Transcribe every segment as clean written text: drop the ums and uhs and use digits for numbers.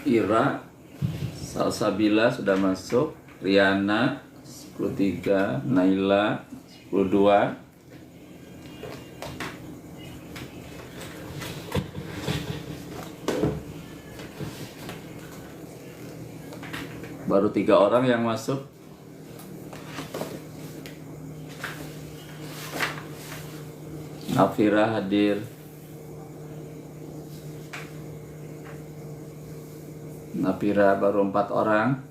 Ira, Salsabila sudah masuk, Riana 10.3, Naila 10.2, baru 3 orang yang masuk. Nafira hadir, Nafira baru 4 orang.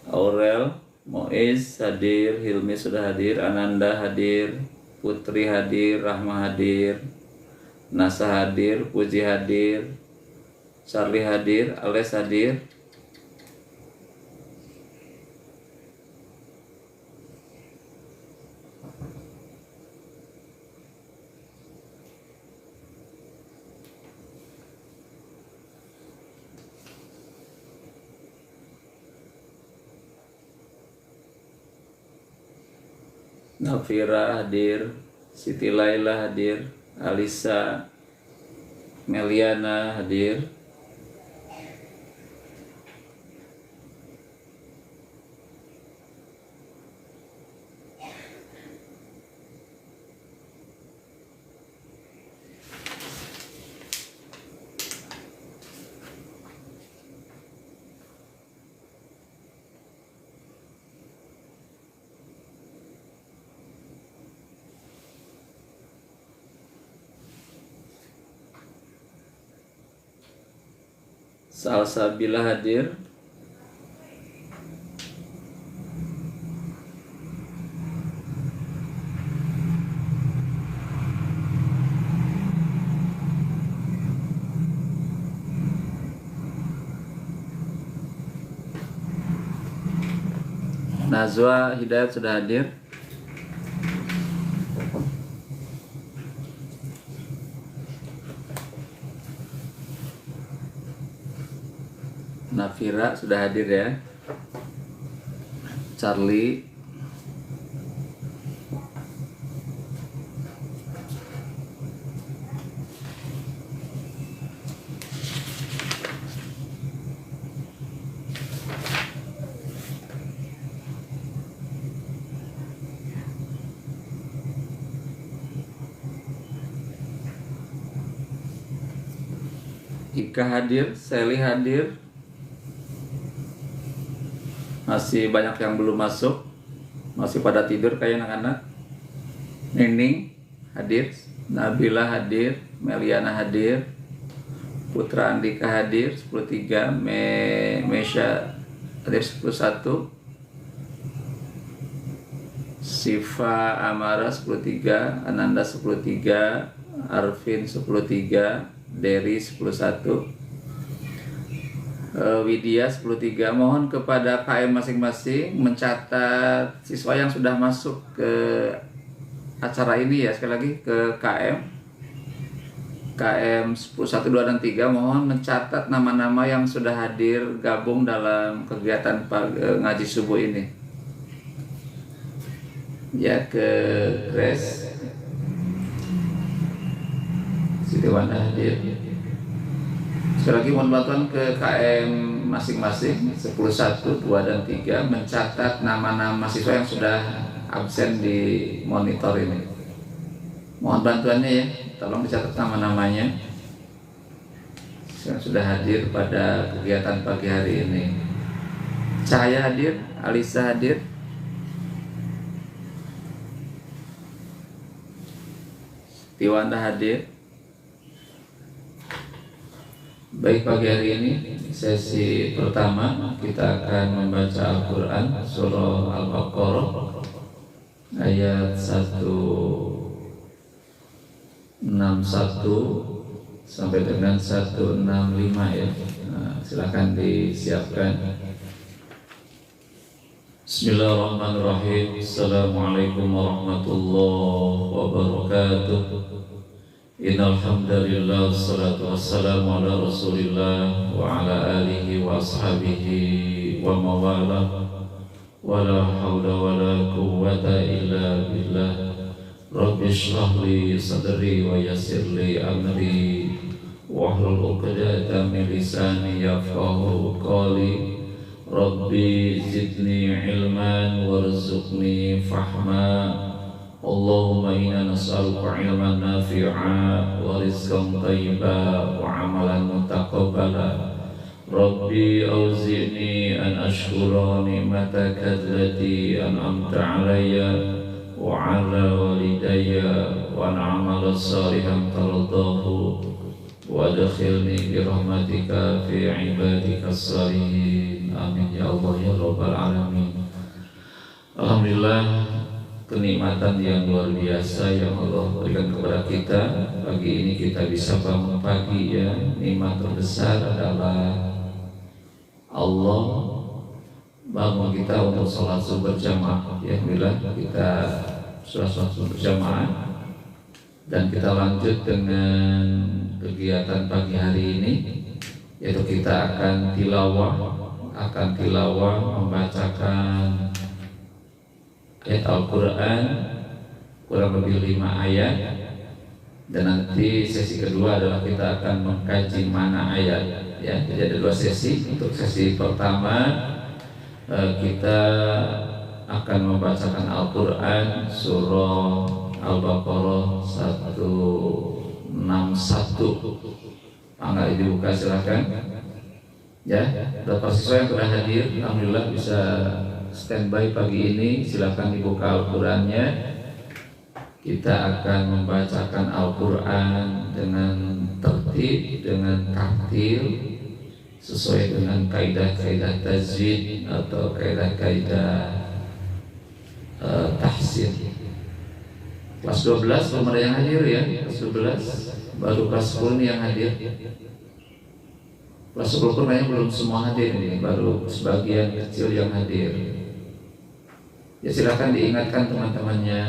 Aurel, Moiz hadir, Hilmi sudah hadir, Ananda hadir, Putri hadir, Rahma hadir, Nasa hadir, Puji hadir, Charlie hadir, Ales hadir. Nafira hadir, Siti Laila hadir, Alisa, Meliana hadir. Salsabila hadir, Nazwa Hidayat sudah hadir, Nafira sudah hadir ya, Charlie, Ika hadir, Sally hadir. Masih banyak yang belum masuk, masih pada tidur kayak anak-anak. Nining hadir, Nabila hadir, Meliana hadir, Putra Andika hadir 10.3, Mesya hadir 10.1, Siva Amara 10.3, Ananda 10.3, Arvin 10.3, Derry 10.1, Widya 10.3. Mohon kepada KM masing-masing mencatat siswa yang sudah masuk ke acara ini ya. Sekali lagi ke KM 10, 1, 2, dan 3, mohon mencatat nama-nama yang sudah hadir gabung dalam kegiatan ngaji subuh ini. Ya, ke Grace Sitiwana hadir. Sekali lagi mohon bantuan ke KM masing-masing 10, 1, 2, dan 3 mencatat nama-nama siswa yang sudah absen di monitor ini. Mohon bantuannya ya, tolong dicatat nama-namanya yang sudah hadir pada kegiatan pagi hari ini. Cahaya hadir, Alisa hadir, Tiwanda hadir. Baik, pagi hari ini sesi pertama kita akan membaca Al-Quran surah Al-Baqarah ayat 161 sampai dengan 165 ya. Nah, silakan disiapkan. Bismillahirrahmanirrahim. Assalamualaikum warahmatullahi wabarakatuh. Innal hamdalillah wassalatu wassalamu ala Rasulillah wa ala alihi wa ashabihi wa mawala wa la hawla wa la quwwata illa billah. Rabbi shrah li sadri wa yassir li amri wahlul 'uqdatam min lisani yafqahu qawli. Rabbi zidni ilman warzuqni fahma. Allahumma inna nas'aluka ilman nafi'a wa rizqan thayyiba wa amalan mutaqabbala. Rabbi awzi'ni an ashkura ni'mataka allati an'amta alayya wa ala walidayya wa an a'mala salihan tardahu wa adkhilni bi rahmatika fi ibadika as-salihin. Amin ya Allah ya Rabbal alamin. Alhamdulillah, kenikmatan yang luar biasa yang Allah berikan kepada kita. Pagi ini kita bisa bangun pagi ya. Nikmat terbesar adalah Allah bangun kita untuk sholat subuh berjamaah. Ya, alhamdulillah kita sholat subuh berjamaah dan kita lanjut dengan kegiatan pagi hari ini, yaitu kita akan tilawah membacakan ayat Al-Quran kurang lebih 5 ayat, dan nanti sesi kedua adalah kita akan mengkaji mana ayat ya. Jadi ada 2 sesi. Untuk sesi pertama kita akan membacakan Al-Quran surah Al-Baqarah 161. Angka dibuka silakan. Ya, Bapak siswa yang telah hadir, alhamdulillah bisa standby pagi ini. Silakan dibuka Al-Qurannya. Kita akan membacakan Al-Quran dengan tertib, dengan tartil, sesuai dengan kaidah-kaidah tajwid atau kaidah-kaidah tahsin. Kelas 12 belum ada yang hadir ya. Kelas 12 baru kelas 10 yang hadir. Kelas 10 pun belum semua hadir nih, baru sebagian kecil yang hadir. Ya, silakan diingatkan teman-temannya,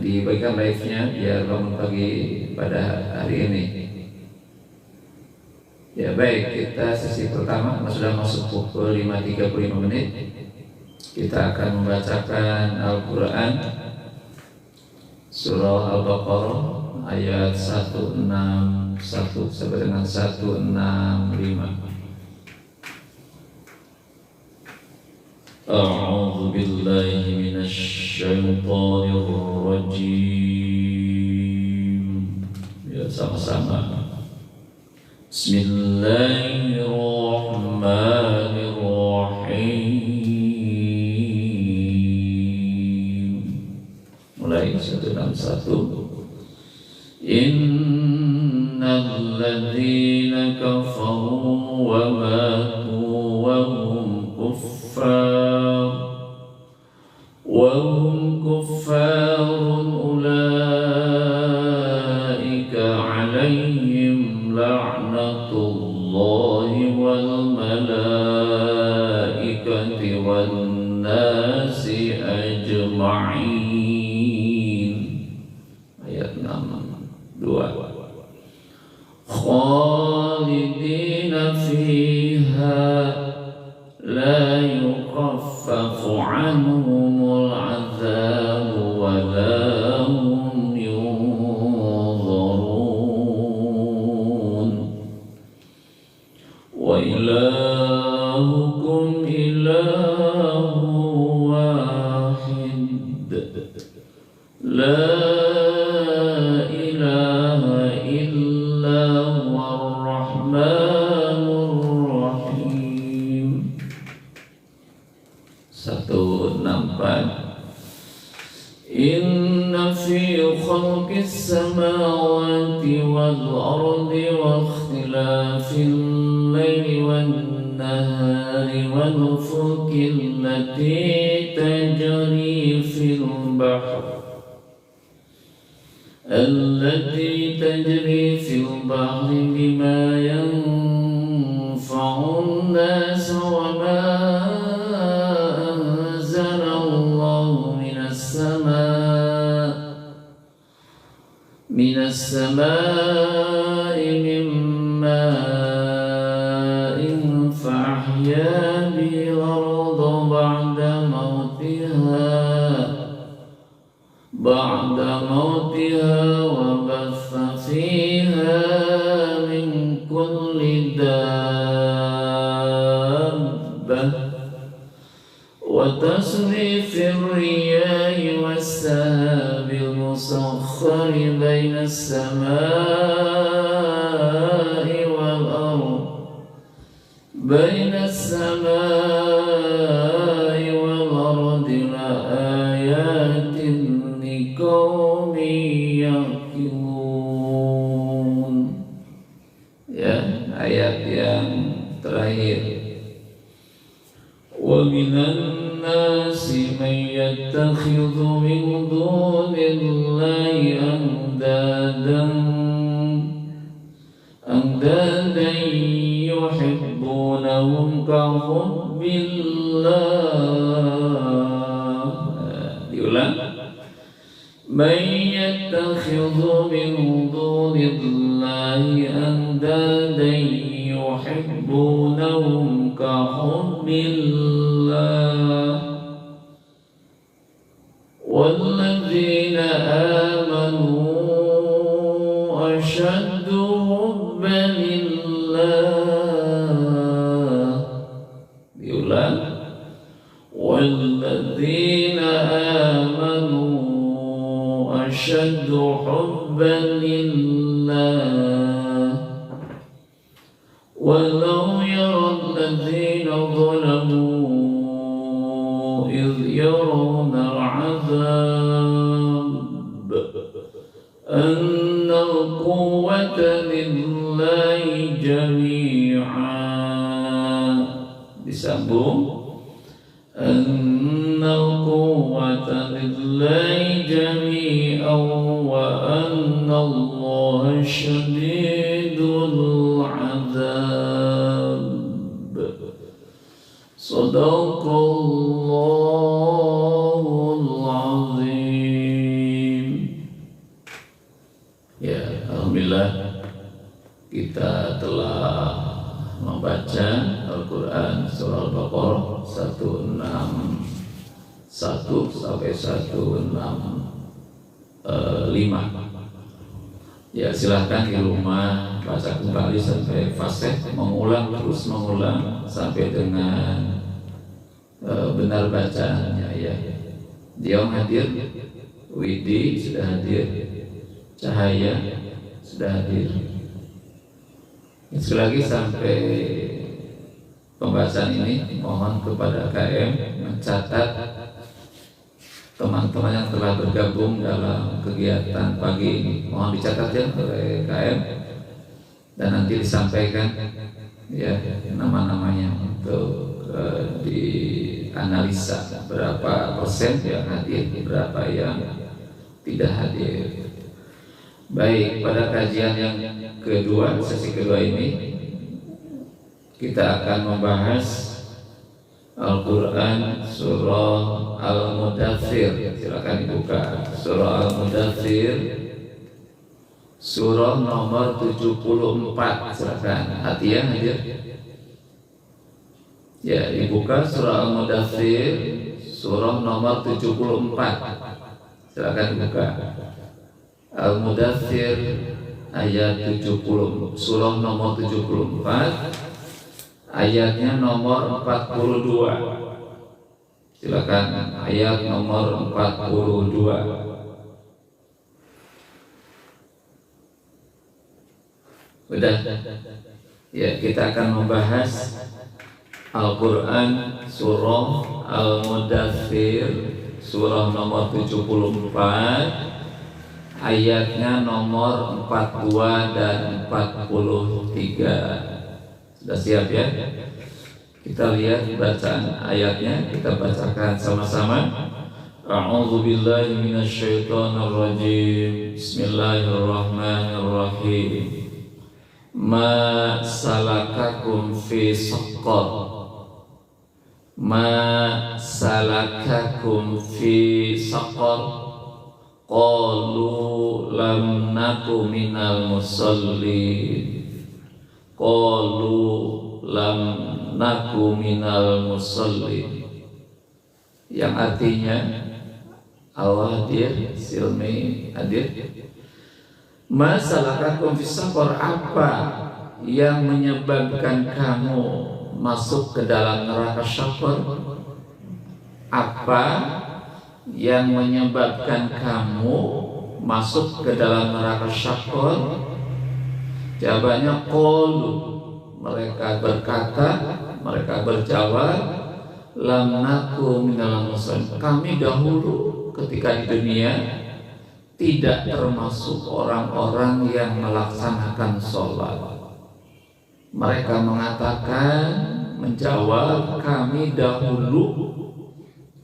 dibagikan live-nya biar bangun pagi pada hari ini. Ya baik, kita sesi pertama sudah masuk pukul 5.35 menit. Kita akan membacakan Al-Quran surah Al-Baqarah ayat 161 sampai dengan 165. A'udzu billahi minasy syaithanir rajim. Ya, sama-sama. Bismillahirrahmanirrahim. Mulai 161. Innal ladzina kafaru wa matu wa hum kuffar ulaika alaihim la'natullahi wal malaikati wan nasi ajma'in. Ayat 62. Khalidina fiha la yukhaffafu anhumul adzabu wa la hum yunzarun. Wa ilahukum ilahu wahid la ilaha illa huwar rahmanur rahim. 164. إن في خلق السماوات والأرض واختلاف الليل والنهار والفلك التي تجري في البحر بما ينفع الناس وما أنزل الله من السماء من ماء فأحيا به الأرض بعد موتها وبث فيها من كل دابة وتصريف الرياح والسحاب المسخر بين السماء والأرض لآيات لقوم يعقلون. Ya, ayat yang terakhir. وَمِنَ النَّاسِ مَن يَتَّخِذُ مِن دُونِ اللَّهِ أَندَادًا يُحِبُّونَهُمْ كَحُبِّ اللَّهِ. Diulang. مَن يَتَّخِذُ مِن دُونِ اللَّهِ أَندَادًا يُحِبُّونَهُمْ كَحُبِّ اللَّهِ وَالَّذِينَ آمَنُوا أَشَدُّ حُبًّا لِلَّهِ. Diulang. وَالَّذِينَ آمَنُوا أَشَدُّ حُبًّا لِلَّهِ وَلَوْ يَرَى الَّذِينَ ظَلَمُوا إِذْ يَرَوْنَ الْعَذَابَ أَنَّ الْقُوَّةَ لِلَّهِ جَمِيعًا. Disambung. أَنَّ الْقُوَّةَ لِلَّهِ جَمِيعًا وَأَنَّ اللَّهَ شَدِيدُ الْعَذَابِ. Sadaqallahul azim. Ya, alhamdulillah kita telah membaca Al-Quran surah Al-Baqarah 161 sampai 165. Ya, silahkan di rumah baca kembali sampai fasih, terus mengulang sampai dengan benar bacaannya ya. Dia hadir, Widi sudah hadir, Cahaya sudah hadir. Sekali lagi sampai pembahasan ini mohon kepada KM mencatat teman-teman yang telah bergabung dalam kegiatan pagi ini, mohon dicatat ya oleh KM dan nanti disampaikan ya nama-namanya untuk dianalisa berapa persen yang hadir, berapa yang tidak hadir. Baik, pada kajian yang kedua, sesi kedua ini kita akan membahas Al-Quran surah Al-Mudaththir. Silakan dibuka surah Al-Mudaththir, surah nomor 74. Silakan Atiyah hadir. Ya, dibuka surah Al-Mudaththir, surah nomor 74. Silakan dibuka. Al-Mudaththir ayat 70, surah nomor 74, ayatnya nomor 42. Silakan ayat nomor 42. Sudah? Ya, kita akan membahas Al-Quran surah Al-Mudaththir surah nomor 74, ayatnya nomor 42 dan 43. Sudah siap ya? Kita lihat bacaan ayatnya, kita bacakan sama-sama. A'udzu billahi minasyaitonir rajim. Bismillahirrahmanirrahim. Ma salakakum fi saqar. Ma salakakum fi saqar. Qalu lam naku minal musallin. Qalu lam naku minal musallin. Yang artinya Allah hadir, Silmi hadir. Masalahkakum fisaqar, apa yang menyebabkan kamu masuk ke dalam neraka syaqar? Apa yang menyebabkan kamu masuk ke dalam neraka syaqar? Jawabannya qalu, mereka berkata, mereka berjawab, lam naku minal musallin, kami dahulu ketika di dunia tidak termasuk orang-orang yang melaksanakan sholat. Mereka mengatakan, menjawab, kami dahulu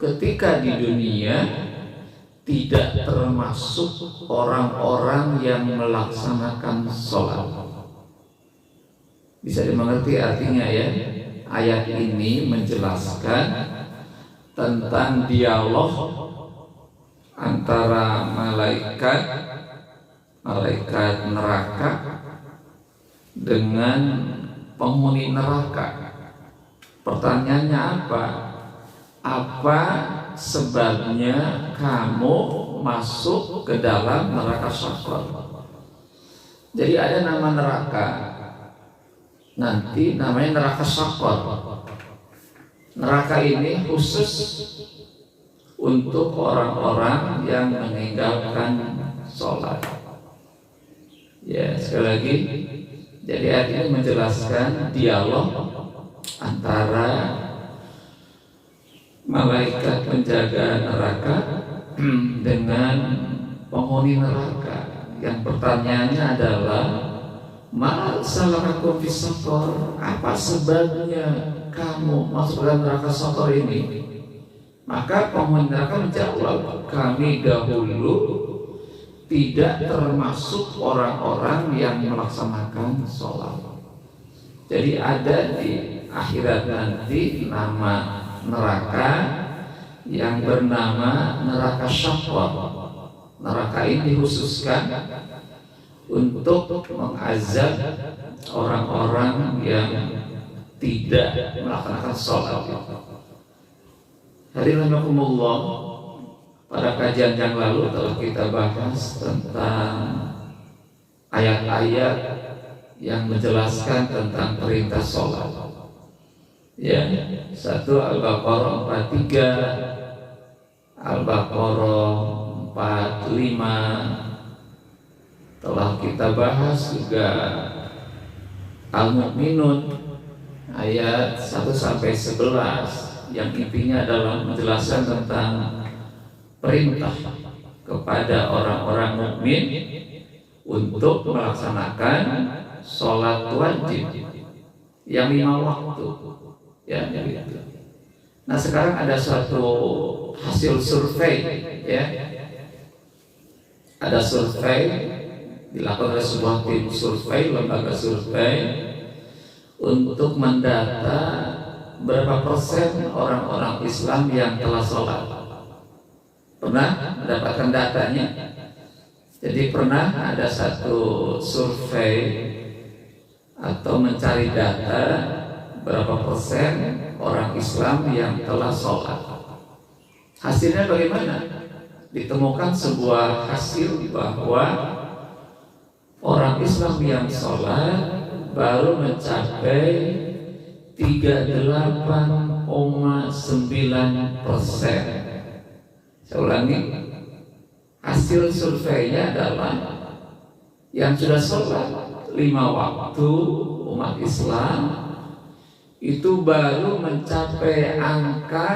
ketika di dunia tidak termasuk orang-orang yang melaksanakan sholat. Bisa dimengerti artinya ya? Ayat ini menjelaskan tentang dialog antara malaikat neraka dengan penghuni neraka. Pertanyaannya apa? Apa sebabnya kamu masuk ke dalam neraka syaqar? Jadi ada nama neraka, nanti namanya neraka syaqar. Neraka ini khusus untuk orang-orang yang meninggalkan sholat. Ya, sekali lagi, jadi ayat ini menjelaskan dialog antara malaikat penjaga neraka dengan penghuni neraka. Yang pertanyaannya adalah, ma salakakum fis saqar, apa sebabnya kamu masuk dalam neraka syaqar ini? Maka penghuni neraka menjawab, kami dahulu tidak termasuk orang-orang yang melaksanakan sholat. Jadi ada di akhirat nanti nama neraka yang bernama neraka syaqar. Neraka ini dikhususkan untuk mengazab orang-orang yang tidak melaksanakan sholat. Hadirin rahimakumullah, pada kajian yang lalu telah kita bahas tentang ayat-ayat yang menjelaskan tentang perintah sholat. Ya, 1 Al-Baqarah 43, Al-Baqarah 45. Telah kita bahas juga Al-Mu'minun ayat 1 sampai 11. Yang intinya adalah menjelaskan tentang perintah kepada orang-orang mukmin untuk melaksanakan sholat wajib yang 5 waktu. Ya, gitu. Nah, sekarang ada suatu hasil survei, ya. Ada survei dilakukan oleh sebuah tim survei, lembaga survei, untuk mendata berapa persen orang-orang Islam yang telah sholat. Pernah mendapatkan datanya? Jadi pernah ada satu survei atau mencari data berapa persen orang Islam yang telah sholat. Hasilnya bagaimana? Ditemukan sebuah hasil bahwa orang Islam yang sholat baru mencapai 38,9%. Saya ulangi, hasil surveinya adalah yang sudah sholat 5 waktu umat Islam itu baru mencapai angka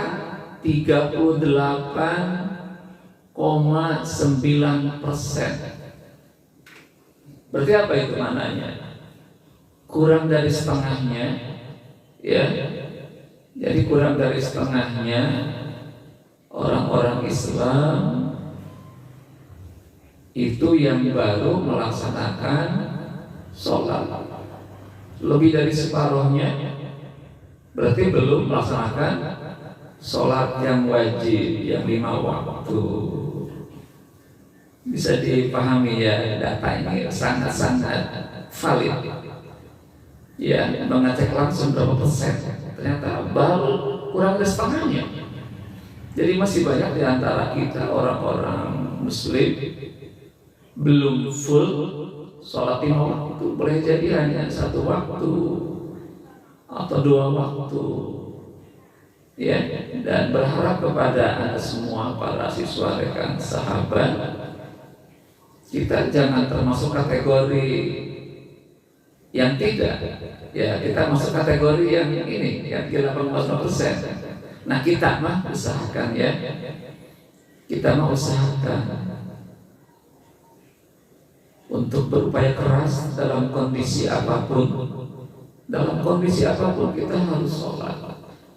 38,9%. Berarti apa itu mananya? Kurang dari setengahnya, ya. Jadi kurang dari setengahnya orang-orang Islam itu yang baru melaksanakan sholat. Lebih dari separuhnya berarti belum melaksanakan sholat yang wajib, yang 5 waktu. Bisa dipahami ya, data ini sangat-sangat valid. Ya, mengecek langsung berapa persen, ternyata baru kurang dari setengahnya. Jadi masih banyak di antara kita orang-orang Muslim belum full sholat 5 waktu. Boleh jadi hanya 1 waktu atau 2 waktu. Ya, dan berharap kepada Anda semua para siswa rekan sahabat, kita jangan termasuk kategori yang tidak. Ya, kita masuk kategori yang ini, yang 80%. Nah, kita mah usahakan ya. Kita mah usahakan untuk berupaya keras dalam kondisi apapun. Dalam kondisi apapun kita harus sholat.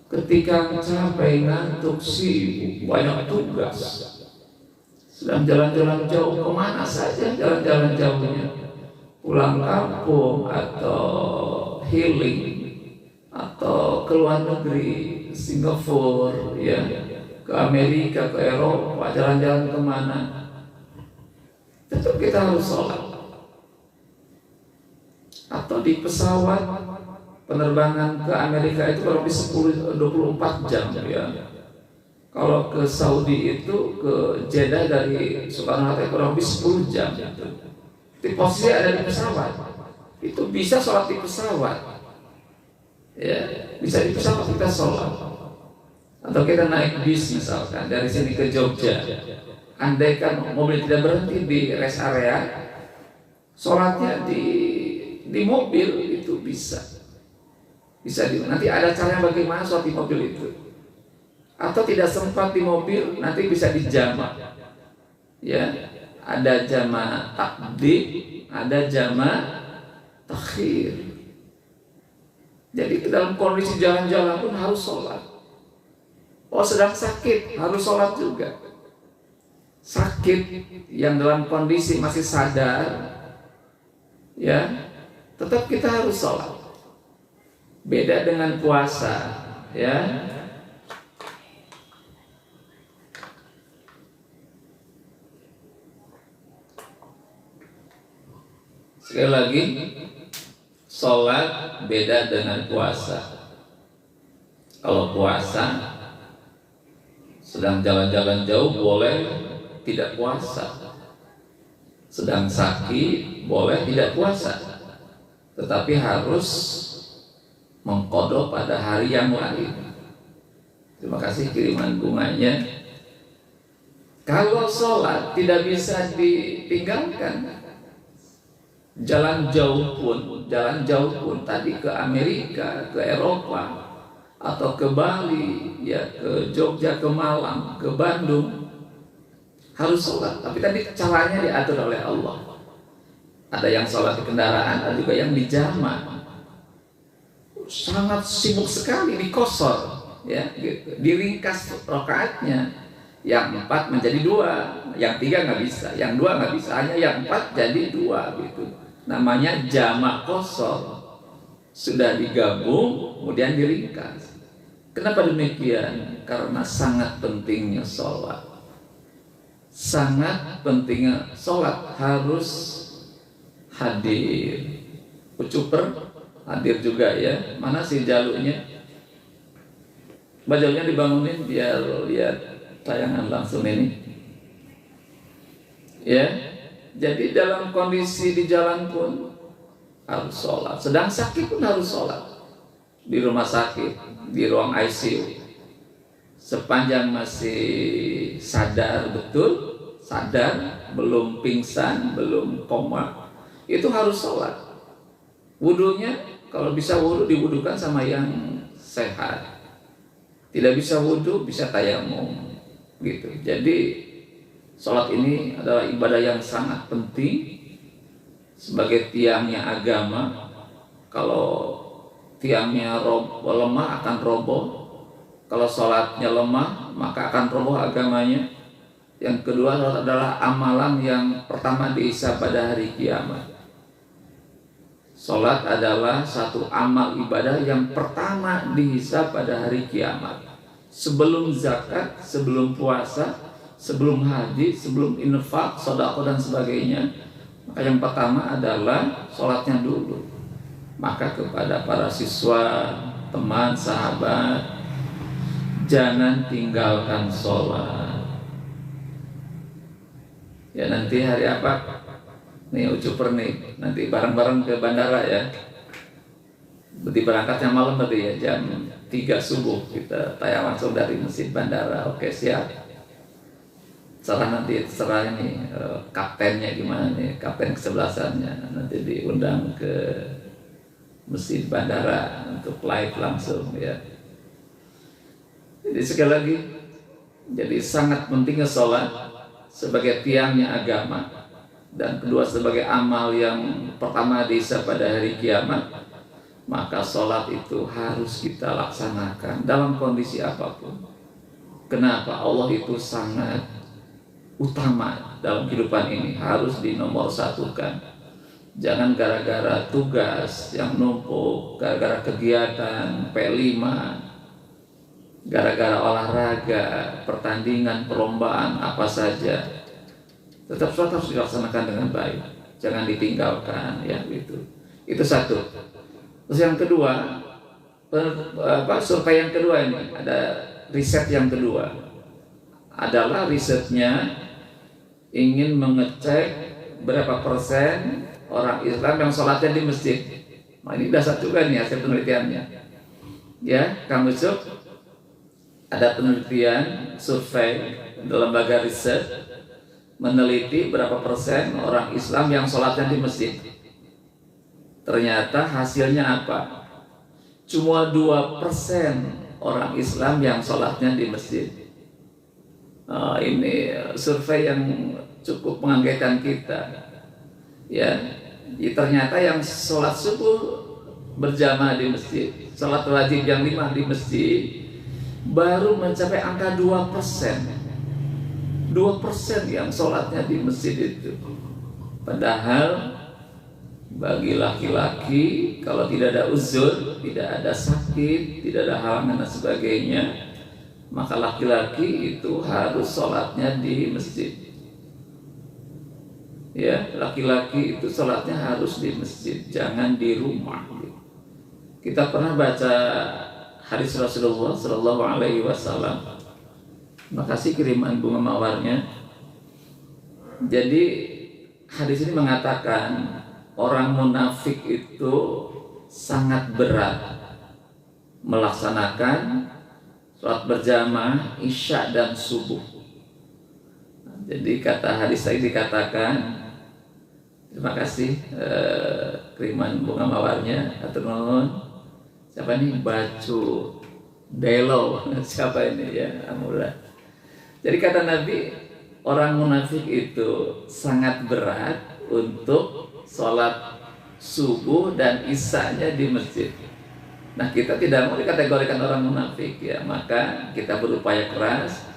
Ketika capek, ngantuk, sibuk, banyak tugas, sedang jalan-jalan jauh, kemana saja jalan-jalan jauhnya, pulang kampung atau healing atau ke luar negeri, Singapura, ya, ke Amerika, ke Eropa, jalan-jalan kemana, tetap kita harus sholat. Atau di pesawat penerbangan ke Amerika itu kurang lebih 24 jam ya. Kalau ke Saudi itu ke Jeddah dari Soekarno-Hatta kurang lebih 10 jam gitu. Di posisi ada di pesawat. Itu bisa sholat di pesawat. Ya, bisa di pesawat kita sholat. Atau kita naik bis misalkan dari sini ke Jogja. Andaikan mobil tidak berhenti di rest area, sholatnya di mobil itu bisa. Nanti ada caranya bagaimana sholat di mobil itu. Atau tidak sempat di mobil, nanti bisa dijamak. Ya, ada jamak takdim, ada jamak takhir. Jadi dalam kondisi jalan-jalan pun harus sholat. Oh, sedang sakit harus sholat juga. Sakit yang dalam kondisi masih sadar, ya, tetap kita harus sholat. Beda dengan puasa, ya. Sekali lagi, sholat beda dengan puasa. Kalau puasa sedang jalan-jalan jauh boleh tidak puasa, sedang sakit boleh tidak puasa, tetapi harus mengqadha pada hari yang lain. Terima kasih kiriman bunganya. Kalau sholat tidak bisa ditinggalkan, jalan jauh pun tadi ke Amerika, ke Eropa, atau ke Bali, ya, ke Jogja, ke Malang, ke Bandung, harus sholat. Tapi tadi caranya diatur oleh Allah. Ada yang sholat di kendaraan, ada juga yang di jamak. Sangat sibuk sekali, dikosor, ya, gitu. Diringkas rakaatnya, yang 4 menjadi 2, yang 3 nggak bisa, yang 2 nggak bisa, hanya yang 4 jadi 2 gitu. Namanya jamak qasar. Sudah digabung kemudian diringkas. Kenapa demikian? Karena sangat pentingnya sholat. Sangat pentingnya sholat, harus hadir. Ucuper hadir juga ya. Mana sih jalurnya? Jalurnya dibangunin biar lihat tayangan langsung ini. Ya. Jadi dalam kondisi di jalan pun harus sholat. Sedang sakit pun harus sholat. Di rumah sakit, di ruang ICU, sepanjang masih sadar betul, sadar, belum pingsan, belum koma, itu harus sholat. Wudunya kalau bisa wudu diwudukan sama yang sehat. Tidak bisa wudhu, bisa tayamum, gitu. Jadi sholat ini adalah ibadah yang sangat penting sebagai tiangnya agama. Kalau tiangnya lemah akan roboh. Kalau sholatnya lemah maka akan roboh agamanya. Yang kedua, sholat adalah amalan yang pertama dihisab pada hari kiamat. Sholat adalah satu amal ibadah yang pertama dihisab pada hari kiamat. Sebelum zakat, sebelum puasa, sebelum haji, sebelum infak, sedekah dan sebagainya. Maka yang pertama adalah sholatnya dulu. Maka kepada para siswa, teman, sahabat, jangan tinggalkan sholat. Ya, nanti hari apa? Nih ucuper nih, nanti bareng-bareng ke bandara ya. Berarti berangkatnya malam berarti ya, jam 3 subuh kita tayang langsung dari masjid bandara. Oke, siap. Nanti terserah ini kaptennya gimana nih, kapten kesebelasannya nanti diundang ke masjid bandara untuk live langsung ya. Jadi sekali lagi, jadi sangat pentingnya sholat sebagai tiangnya agama, dan kedua sebagai amal yang pertama dihisab pada hari kiamat. Maka sholat itu harus kita laksanakan dalam kondisi apapun. Kenapa? Allah itu sangat utama dalam kehidupan ini, harus dinomorsatukan. Jangan gara-gara tugas yang numpuk, gara-gara kegiatan P5, gara-gara olahraga, pertandingan, perlombaan, apa saja, tetap sholat harus dilaksanakan dengan baik, jangan ditinggalkan ya, gitu. Itu satu. Terus yang kedua, survei yang kedua ini, ada riset yang kedua, adalah risetnya ingin mengecek berapa persen orang Islam yang sholatnya di masjid. Nah, ini dasar juga nih hasil penelitiannya. Ya, Kang Yusuf, ada penelitian survei dalam lembaga riset meneliti berapa persen orang Islam yang sholatnya di masjid. Ternyata hasilnya apa? Cuma 2% orang Islam yang sholatnya di masjid. Ini survei yang cukup mengagetkan kita. Ya, ternyata yang sholat subuh berjamaah di masjid, sholat wajib yang 5 di masjid, baru mencapai angka 2%. 2% yang sholatnya di masjid itu. Padahal bagi laki-laki, kalau tidak ada uzur, tidak ada sakit, tidak ada halangan dan sebagainya, maka laki-laki itu harus sholatnya di masjid. Ya, laki-laki itu sholatnya harus di masjid, jangan di rumah. Kita pernah baca hadis Rasulullah Sallallahu Alaihi Wasallam. Makasih kiriman bunga mawarnya. Jadi hadis ini mengatakan orang munafik itu sangat berat melaksanakan sholat berjamaah isya dan subuh. Jadi kata hadis tadi dikatakan, terima kasih kiriman bunga mawarnya, atur nuhun. Siapa nih? Bacu Delo, siapa ini ya? Alhamdulillah. Jadi kata Nabi, orang munafik itu sangat berat untuk sholat subuh dan isya-nya di masjid. Nah, kita tidak mau dikategorikan orang munafik ya, maka kita berupaya keras.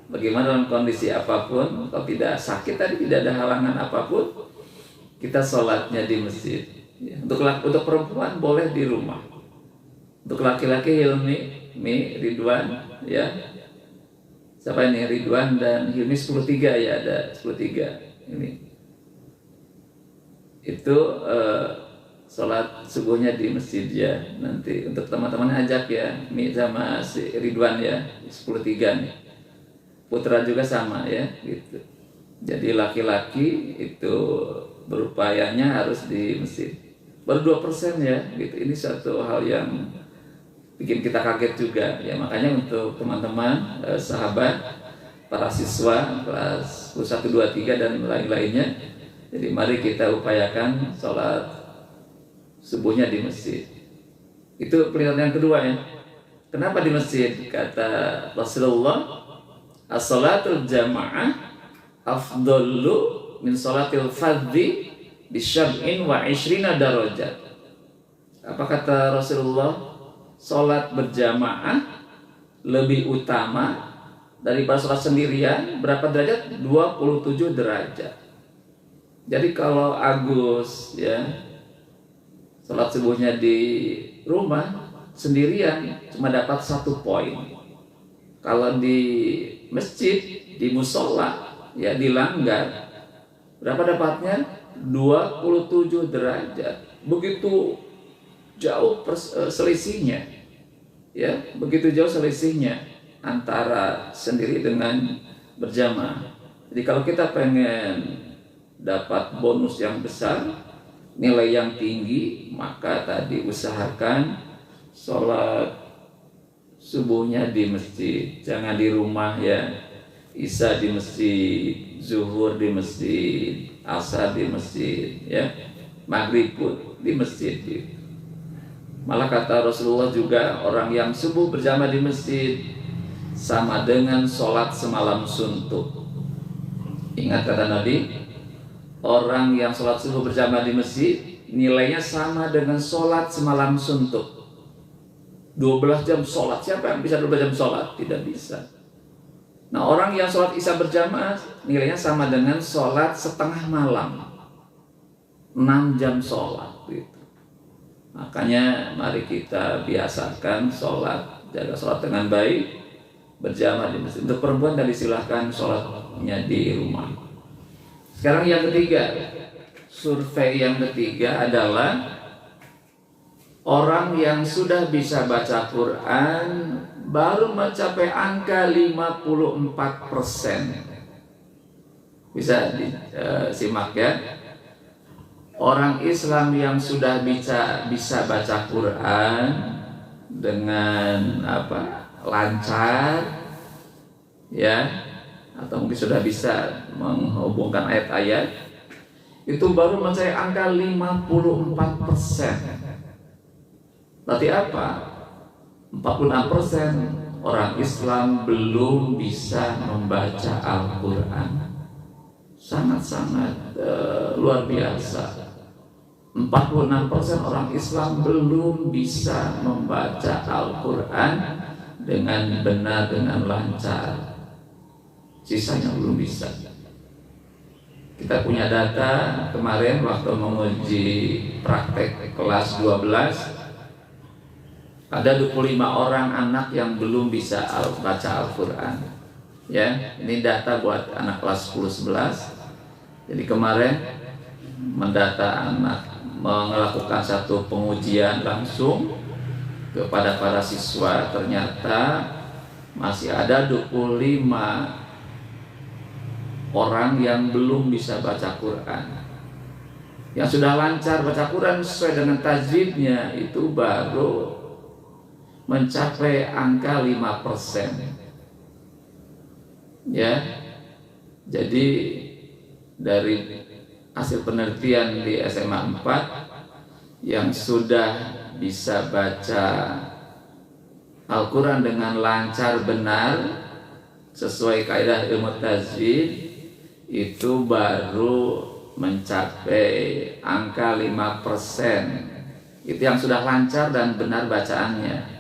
Bagaimana dalam kondisi apapun, kalau tidak sakit tadi, tidak ada halangan apapun, kita sholatnya di masjid. Ya, untuk perempuan boleh di rumah. Untuk laki-laki Hilmi, Ridwan, ya. Siapa ini? Ridwan dan Hilmi 13 ya, ada 13 ini. Itu sholat subuhnya di masjid ya. Nanti untuk teman-teman ajak ya, Mi sama si Ridwan ya, 13 nih. Putra juga sama ya, gitu. Jadi laki-laki itu berupayanya harus di masjid. Baru 2% ya, gitu. Ini satu hal yang bikin kita kaget juga ya. Makanya untuk teman-teman, sahabat, para siswa kelas 1, 2, 3 dan lain-lainnya, jadi mari kita upayakan sholat subuhnya di masjid. Itu penelitian yang kedua ya. Kenapa di masjid? Kata Rasulullah, as-salatul jamaah afdalu min salatil fardhi bi syab'in wa ishrina darajat. Apa kata Rasulullah? Salat berjamaah lebih utama daripada salat sendirian. Berapa derajat? 27 derajat. Jadi kalau Agus ya salat subuhnya di rumah sendirian cuma dapat 1 poin. Kalau di masjid, di musola ya dilanggar, berapa dapatnya? 27 derajat. Begitu jauh selisihnya, ya begitu jauh selisihnya antara sendiri dengan berjamaah. Jadi kalau kita pengen dapat bonus yang besar, nilai yang tinggi, maka tadi usahakan sholat subuhnya di masjid, jangan di rumah ya. Isya di masjid, zuhur di masjid, asar di masjid, ya maghrib pun di masjid gitu. Malah kata Rasulullah juga, orang yang subuh berjamaah di masjid sama dengan sholat semalam suntuk. Ingat kata Nabi, orang yang sholat subuh berjamaah di masjid nilainya sama dengan sholat semalam suntuk. 12 jam sholat, siapa yang bisa 12 jam sholat? Tidak bisa. Nah, orang yang sholat isya berjamaah nilainya sama dengan sholat setengah malam, 6 jam sholat gitu. Makanya mari kita biasakan sholat, jaga sholat dengan baik, berjamaah di masjid. Untuk perempuan tadi silahkan sholatnya di rumah. Sekarang yang ketiga, survei yang ketiga adalah orang yang sudah bisa baca Quran baru mencapai angka 54%. Bisa disimak ya. Orang Islam yang sudah bisa baca Quran dengan lancar ya, atau mungkin sudah bisa menghubungkan ayat-ayat, itu baru mencapai angka 54%. Berarti apa? 46% orang Islam belum bisa membaca Al-Quran. Sangat-sangat luar biasa. 46% orang Islam belum bisa membaca Al-Quran dengan benar, dengan lancar. Sisanya belum bisa. Kita punya data kemarin waktu menguji praktek kelas 12, ada 25 orang anak yang belum bisa baca Al-Quran. Ya, ini data buat anak kelas 10-11. Jadi kemarin mendata anak, melakukan satu pengujian langsung kepada para siswa, ternyata masih ada 25 orang yang belum bisa baca Quran. Yang sudah lancar baca Quran sesuai dengan tajwidnya itu baru mencapai angka 5%. Ya. Jadi dari hasil penelitian di SMA 4 yang sudah bisa baca Al-Quran dengan lancar benar sesuai kaidah ilmu tajwid itu baru mencapai angka 5%. Itu yang sudah lancar dan benar bacaannya.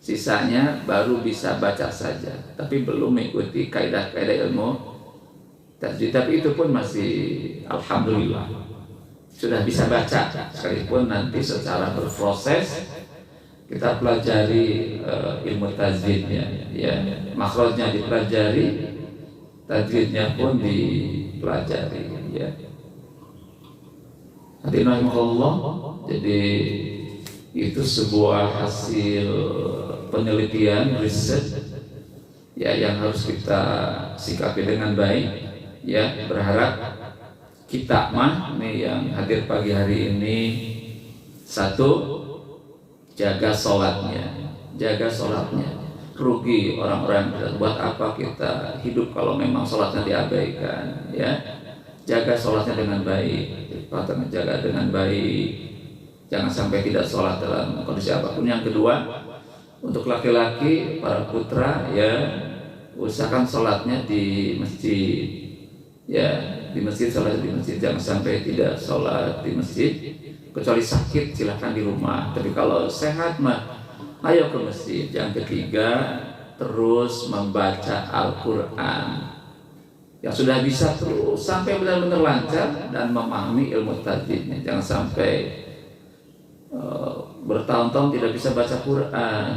Sisanya baru bisa baca saja, tapi belum mengikuti kaidah-kaidah ilmu tajwid. Tapi itu pun masih alhamdulillah sudah bisa baca, sekalipun nanti secara berproses kita pelajari ilmu tajwidnya, ya makhrajnya dipelajari, tajwidnya pun dipelajari, ya. Hadirin rahimakumullah, jadi itu sebuah hasil penelitian riset ya yang harus kita sikapi dengan baik, ya. Berharap kita nih yang hadir pagi hari ini, satu, jaga sholatnya. Rugi orang-orang buat apa kita hidup kalau memang sholatnya diabaikan, ya. Jaga sholatnya dengan baik, jaga dengan baik, jangan sampai tidak sholat dalam kondisi apapun. Yang kedua, Untuk laki-laki, para putra ya usahakan sholatnya di masjid, ya di masjid, sholat di masjid, jangan sampai tidak sholat di masjid. Kecuali sakit silahkan di rumah, tapi kalau sehat mah ayo ke masjid. Yang ketiga, terus membaca Al-Quran. Yang sudah bisa terus sampai benar-benar lancar dan memahami ilmu tajwidnya. Jangan sampai bertahun-tahun tidak bisa baca Quran,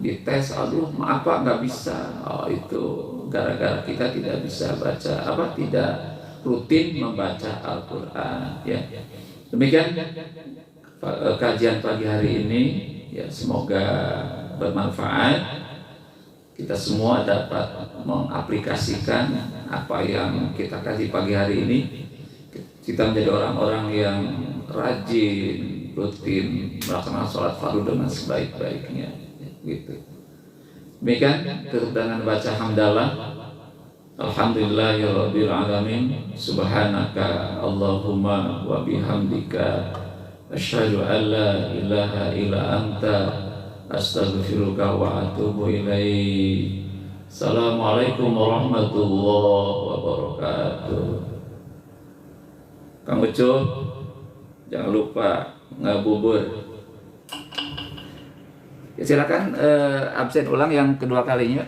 dites, aduh maaf Pak nggak bisa. Oh, itu gara-gara kita tidak bisa baca, tidak rutin membaca Al-Quran. Ya, demikian kajian pagi hari ini. Ya, semoga bermanfaat. Kita semua dapat mengaplikasikan apa yang kita kaji pagi hari ini. Kita menjadi orang-orang yang rajin, rutin melaksanakan sholat fardu dengan sebaik-baiknya, gitu. Demikian tutup dengan baca hamdalah. Alhamdulillahirabbil alamin. Subhanaka Allahumma wa bihamdika asyhadu an la ilaha illa anta astaghfiruka wa atubu ilaik. Assalamualaikum warahmatullahi wabarakatuh. Kang Ucup, jangan lupa ngabubur. Ya, silakan absen ulang yang kedua kalinya.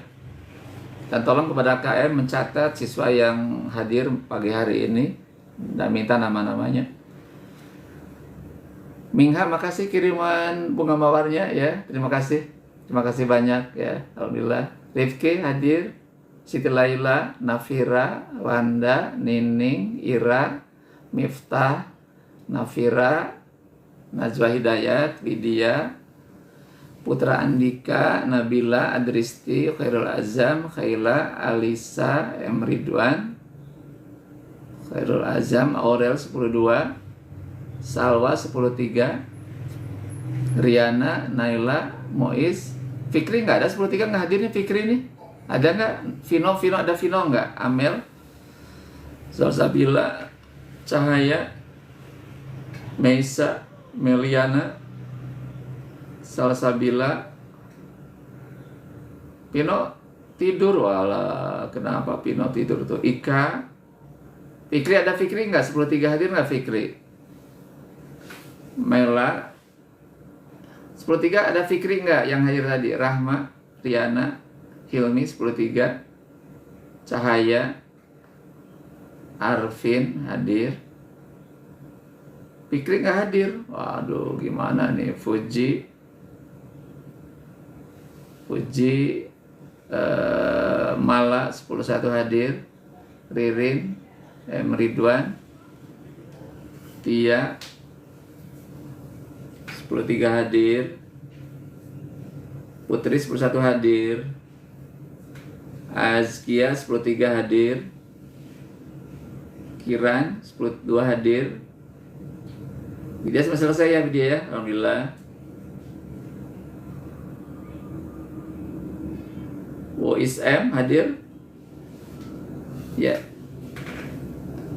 Dan tolong kepada KM mencatat siswa yang hadir pagi hari ini dan minta nama-namanya. Mingha, makasih kiriman bunga mawarnya ya. Terima kasih banyak ya. Alhamdulillah. Rifki hadir, Siti Laila, Nafira, Wanda, Nining, Ira, Miftah, Nafira, Najwa Hidayat, Widya, Putra Andika, Nabila, Adristi, Khairul Azam, Khaila, Alisa, M. Ridwan, Khairul Azam, Aurel 102, Salwa 103, Riana, Naila, Mois, Fikri nggak ada 103 nggak hadir nih. Fikri nih ada nggak? Vino ada Vino nggak? Amel, Salsabila, Cahaya, Meisa, Meliana, Salsabila, Pino tidur. Walah, kenapa Pino tidur tuh? Ika, Fikri ada Fikri nggak? 103 hadir nggak Fikri? Mela, 103 ada Fikri nggak yang hadir tadi? Rahma, Riana, Hilmi 103, Cahaya, Arvin hadir. Fikri nggak hadir. Waduh, gimana nih? Fuji, Mala 101 hadir. Ririn, M. Ridwan, Tia 103 hadir. Putri 101 hadir. Azkia 103 hadir. Kiran 102 hadir. Widya sudah selesai ya Widya ya, alhamdulillah. Wois M hadir. Ya.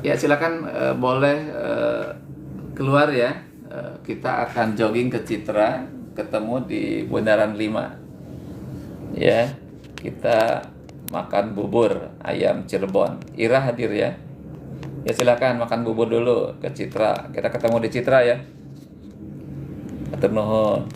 Ya, silakan boleh keluar ya. Kita akan jogging ke Citra, ketemu di Bundaran 5. Ya, kita makan bubur ayam Cirebon. Ira hadir ya. Ya, silakan makan bubur dulu ke Citra. Kita ketemu di Citra ya. Atur nuhun.